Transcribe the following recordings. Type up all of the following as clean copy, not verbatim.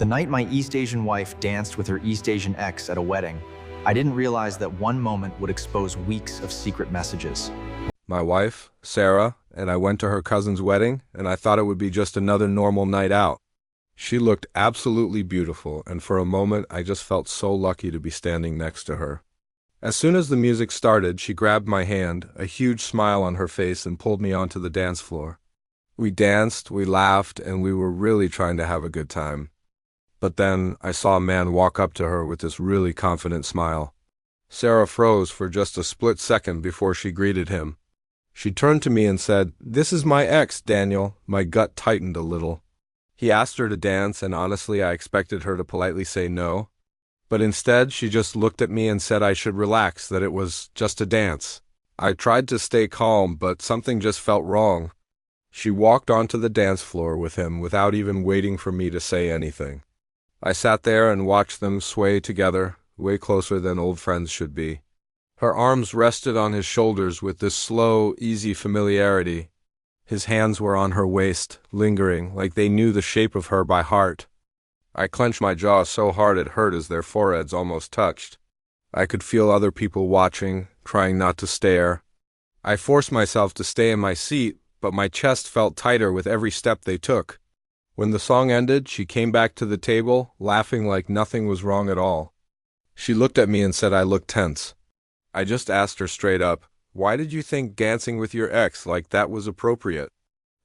The night my East Asian wife danced with her East Asian ex at a wedding, I didn't realize that one moment would expose weeks of secret messages. My wife, Sarah, and I went to her cousin's wedding, and I thought it would be just another normal night out. She looked absolutely beautiful, and for a moment I just felt so lucky to be standing next to her. As soon as the music started, she grabbed my hand, a huge smile on her face, and pulled me onto the dance floor. We danced, we laughed, and we were really trying to have a good time. But then I saw a man walk up to her with this really confident smile. Sarah froze for just a split second before she greeted him. She turned to me and said, "This is my ex, Daniel." My gut tightened a little. He asked her to dance, and honestly I expected her to politely say no. But instead she just looked at me and said I should relax, that it was just a dance. I tried to stay calm, but something just felt wrong. She walked onto the dance floor with him without even waiting for me to say anything. I sat there and watched them sway together, way closer than old friends should be. Her arms rested on his shoulders with this slow, easy familiarity. His hands were on her waist, lingering, like they knew the shape of her by heart. I clenched my jaw so hard it hurt as their foreheads almost touched. I could feel other people watching, trying not to stare. I forced myself to stay in my seat, but my chest felt tighter with every step they took. When the song ended, she came back to the table, laughing like nothing was wrong at all. She looked at me and said I looked tense. I just asked her straight up, "Why did you think dancing with your ex like that was appropriate?"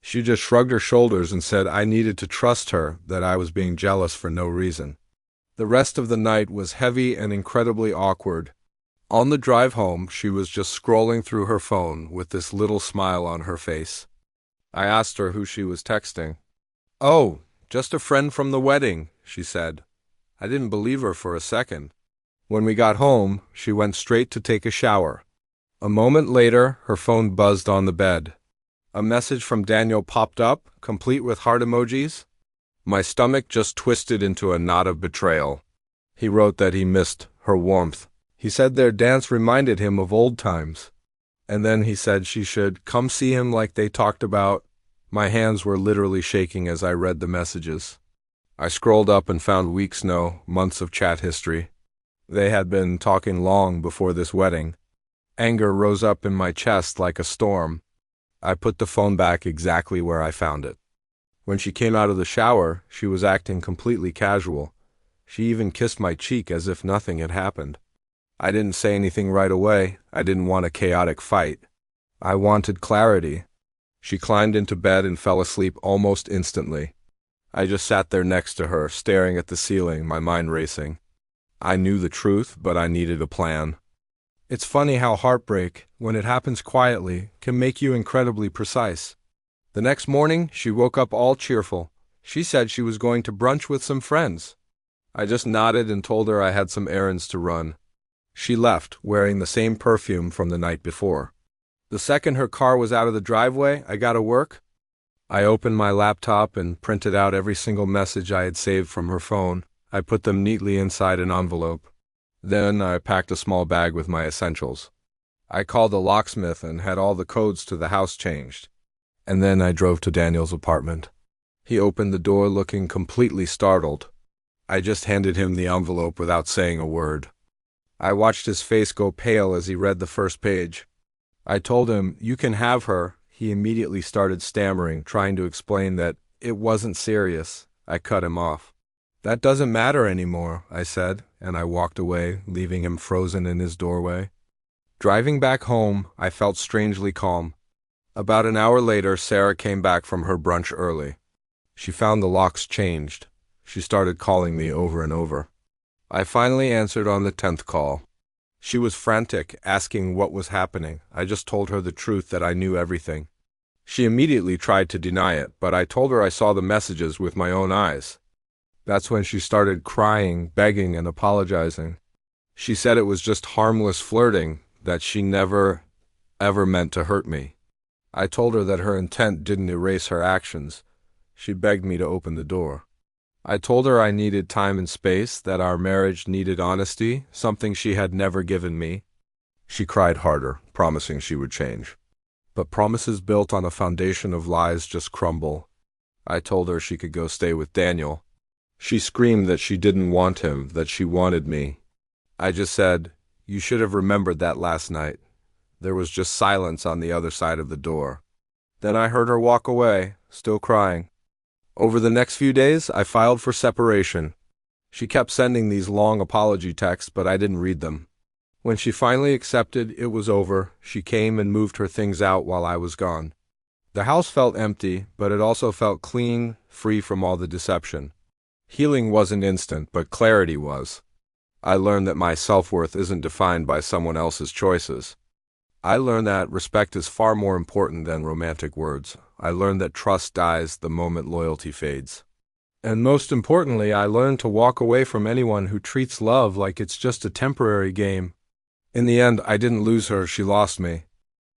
She just shrugged her shoulders and said I needed to trust her, that I was being jealous for no reason. The rest of the night was heavy and incredibly awkward. On the drive home, she was just scrolling through her phone with this little smile on her face. I asked her who she was texting. "Oh, just a friend from the wedding," she said. I didn't believe her for a second. When we got home, she went straight to take a shower. A moment later, her phone buzzed on the bed. A message from Daniel popped up, complete with heart emojis. My stomach just twisted into a knot of betrayal. He wrote that he missed her warmth. He said their dance reminded him of old times. And then he said she should come see him like they talked about. My hands were literally shaking as I read the messages. I scrolled up and found weeks, no, months of chat history. They had been talking long before this wedding. Anger rose up in my chest like a storm. I put the phone back exactly where I found it. When she came out of the shower, she was acting completely casual. She even kissed my cheek as if nothing had happened. I didn't say anything right away. I didn't want a chaotic fight. I wanted clarity. She climbed into bed and fell asleep almost instantly. I just sat there next to her, staring at the ceiling, my mind racing. I knew the truth, but I needed a plan. It's funny how heartbreak, when it happens quietly, can make you incredibly precise. The next morning, she woke up all cheerful. She said she was going to brunch with some friends. I just nodded and told her I had some errands to run. She left, wearing the same perfume from the night before. The second her car was out of the driveway, I got to work. I opened my laptop and printed out every single message I had saved from her phone. I put them neatly inside an envelope. Then I packed a small bag with my essentials. I called the locksmith and had all the codes to the house changed. And then I drove to Daniel's apartment. He opened the door looking completely startled. I just handed him the envelope without saying a word. I watched his face go pale as he read the first page. I told him, "You can have her." He immediately started stammering, trying to explain that it wasn't serious. I cut him off. "That doesn't matter anymore," I said, and I walked away, leaving him frozen in his doorway. Driving back home, I felt strangely calm. About an hour later, Sarah came back from her brunch early. She found the locks changed. She started calling me over and over. I finally answered on the 10th call. She was frantic, asking what was happening. I just told her the truth, that I knew everything. She immediately tried to deny it, but I told her I saw the messages with my own eyes. That's when she started crying, begging, and apologizing. She said it was just harmless flirting, that she never, ever meant to hurt me. I told her that her intent didn't erase her actions. She begged me to open the door. I told her I needed time and space, that our marriage needed honesty, something she had never given me. She cried harder, promising she would change. But promises built on a foundation of lies just crumble. I told her she could go stay with Daniel. She screamed that she didn't want him, that she wanted me. I just said, "You should have remembered that last night." There was just silence on the other side of the door. Then I heard her walk away, still crying. Over the next few days, I filed for separation. She kept sending these long apology texts, but I didn't read them. When she finally accepted it was over, she came and moved her things out while I was gone. The house felt empty, but it also felt clean, free from all the deception. Healing wasn't instant, but clarity was. I learned that my self-worth isn't defined by someone else's choices. I learned that respect is far more important than romantic words. I learned that trust dies the moment loyalty fades. And most importantly, I learned to walk away from anyone who treats love like it's just a temporary game. In the end, I didn't lose her, she lost me.